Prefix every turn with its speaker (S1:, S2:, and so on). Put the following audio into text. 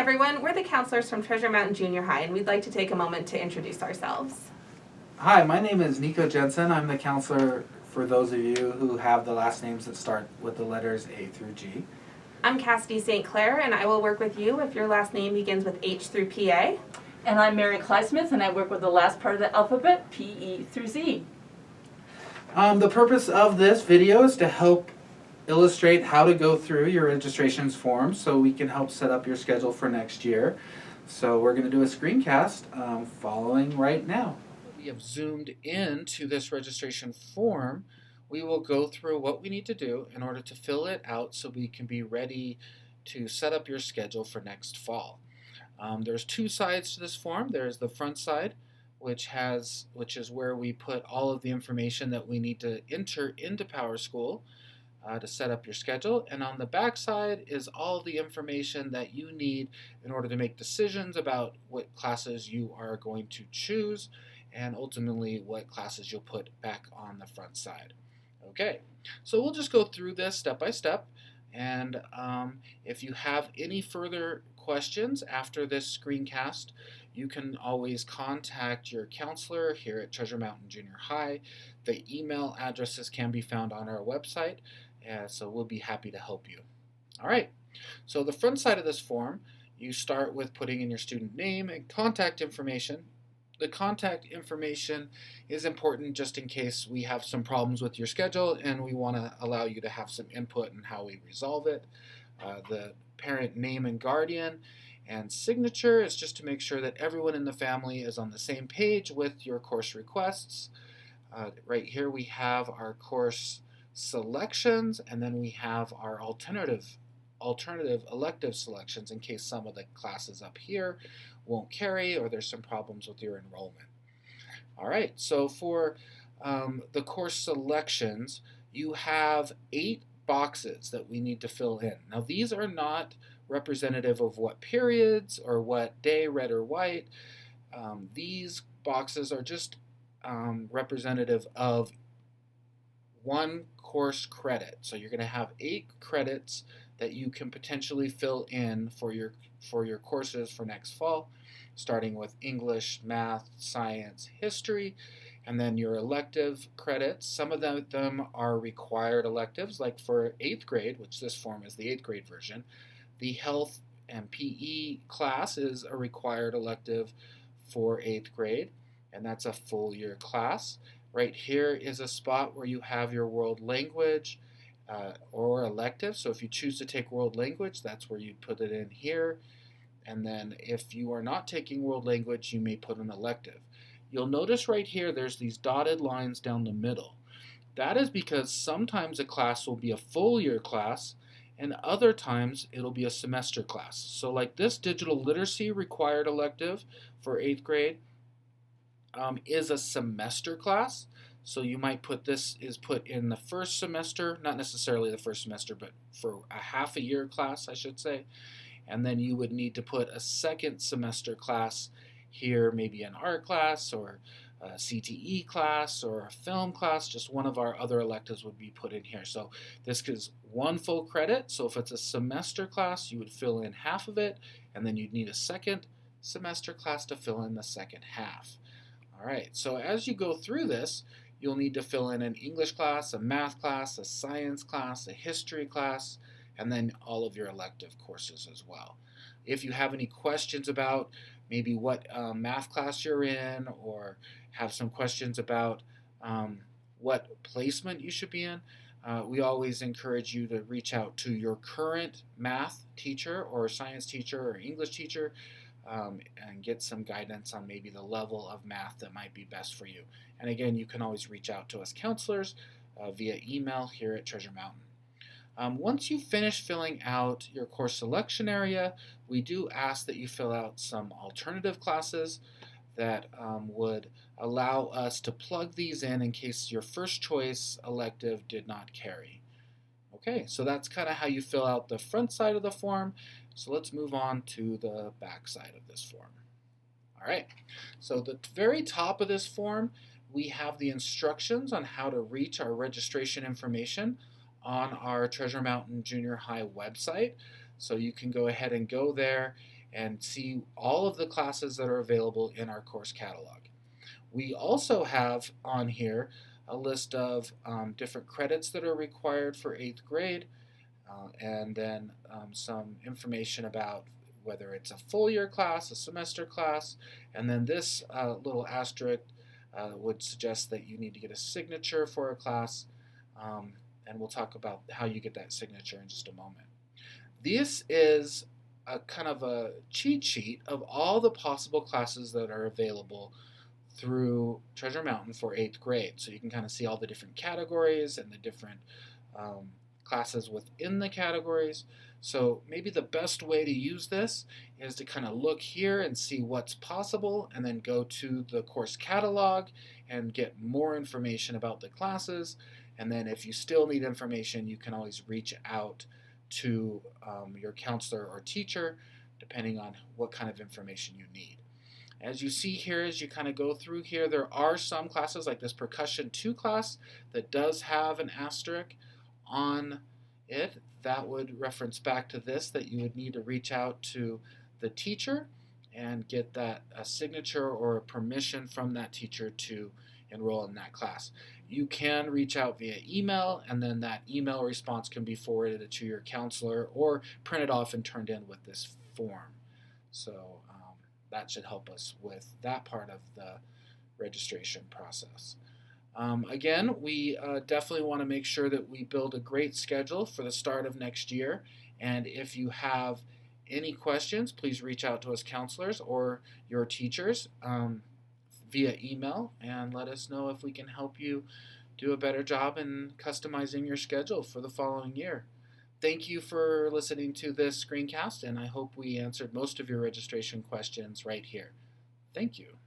S1: everyone, we're the counselors from Treasure Mountain Junior High, and we'd like to take a moment to introduce ourselves.
S2: Hi, my name is Nico Jensen. I'm the counselor for those of you who have the last names that start with the letters A through G.
S1: I'm Cassidy St. Clair, and I will work with you if your last name begins with H through PA.
S3: And I'm Mary Clysmith, and I work with the last part of the alphabet, PE through Z.
S2: The purpose of this video is to help illustrate how to go through your registrations form so we can help set up your schedule for next year. So we're going to do a screencast following right now. We have zoomed into this registration form. We will go through what we need to do in order to fill it out so we can be ready to set up your schedule for next fall. There's two sides to this form. There's the front side, which is where we put all of the information that we need to enter into PowerSchool to set up your schedule. And on the back side is all the information that you need in order to make decisions about what classes you are going to choose and ultimately what classes you'll put back on the front side. Okay, so we'll just go through this step by step, and if you have any further questions after this screencast, you can always contact your counselor here at Treasure Mountain Junior High. The email addresses can be found on our website, so we'll be happy to help you. All right, so the front side of this form, you start with putting in your student name and contact information. The contact information is important just in case we have some problems with your schedule and we want to allow you to have some input in how we resolve it. The parent name and guardian and signature is just to make sure that everyone in the family is on the same page with your course requests. Right here we have our course selections, and then we have our alternative elective selections in case some of the classes up here won't carry or there's some problems with your enrollment. All right, so for the course selections, you have 8 boxes that we need to fill in. Now these are not representative of what periods or what day, red or white. These boxes are just representative of one course credit. So you're going to have 8 credits that you can potentially fill in for your courses for next fall, starting with English, math, science, history, and then your elective credits. Some of them are required electives, like for 8th grade, which this form is the 8th grade version. The health and PE class is a required elective for 8th grade, and that's a full year class. Right here is a spot where you have your world language or elective. So if you choose to take world language, that's where you put it in here. And then if you are not taking world language, you may put an elective. You'll notice right here there's these dotted lines down the middle. That is because sometimes a class will be a full year class and other times it'll be a semester class. So like this digital literacy required elective for 8th grade is a semester class. So you might put this is put in the first semester, not necessarily the first semester, but for a half a year class, I should say. And then you would need to put a second semester class here, maybe an art class or a CTE class or a film class. Just one of our other electives would be put in here. So this is one full credit. So if it's a semester class, you would fill in half of it, and then you'd need a second semester class to fill in the second half. All right, so as you go through this, you'll need to fill in an English class, a math class, a science class, a history class, and then all of your elective courses as well. If you have any questions about maybe what math class you're in, or have some questions about what placement you should be in, we always encourage you to reach out to your current math teacher or science teacher or English teacher and get some guidance on maybe the level of math that might be best for you. And again, you can always reach out to us counselors via email here at Treasure Mountain. Once you finish filling out your course selection area, we do ask that you fill out some alternative classes that would allow us to plug these in case your first choice elective did not carry. Okay, so that's kind of how you fill out the front side of the form. So let's move on to the back side of this form. All right, so the very top of this form, we have the instructions on how to reach our registration information on our Treasure Mountain Junior High website. So you can go ahead and go there and see all of the classes that are available in our course catalog. We also have on here a list of different credits that are required for 8th grade, and then some information about whether it's a full year class, a semester class, and then this little asterisk would suggest that you need to get a signature for a class, and we'll talk about how you get that signature in just a moment. This is a kind of a cheat sheet of all the possible classes that are available through Treasure Mountain for 8th grade. So you can kind of see all the different categories and the different classes within the categories. So maybe the best way to use this is to kind of look here and see what's possible, and then go to the course catalog and get more information about the classes. And then if you still need information, you can always reach out to your counselor or teacher, depending on what kind of information you need. As you see here, as you kind of go through here, there are some classes like this Percussion 2 class that does have an asterisk on it. That would reference back to this, that you would need to reach out to the teacher and get that a signature or a permission from that teacher to enroll in that class. You can reach out via email, and then that email response can be forwarded to your counselor or printed off and turned in with this form. So that should help us with that part of the registration process. Again, we definitely want to make sure that we build a great schedule for the start of next year. And if you have any questions, please reach out to us counselors or your teachers via email, and let us know if we can help you do a better job in customizing your schedule for the following year. Thank you for listening to this screencast, and I hope we answered most of your registration questions right here. Thank you.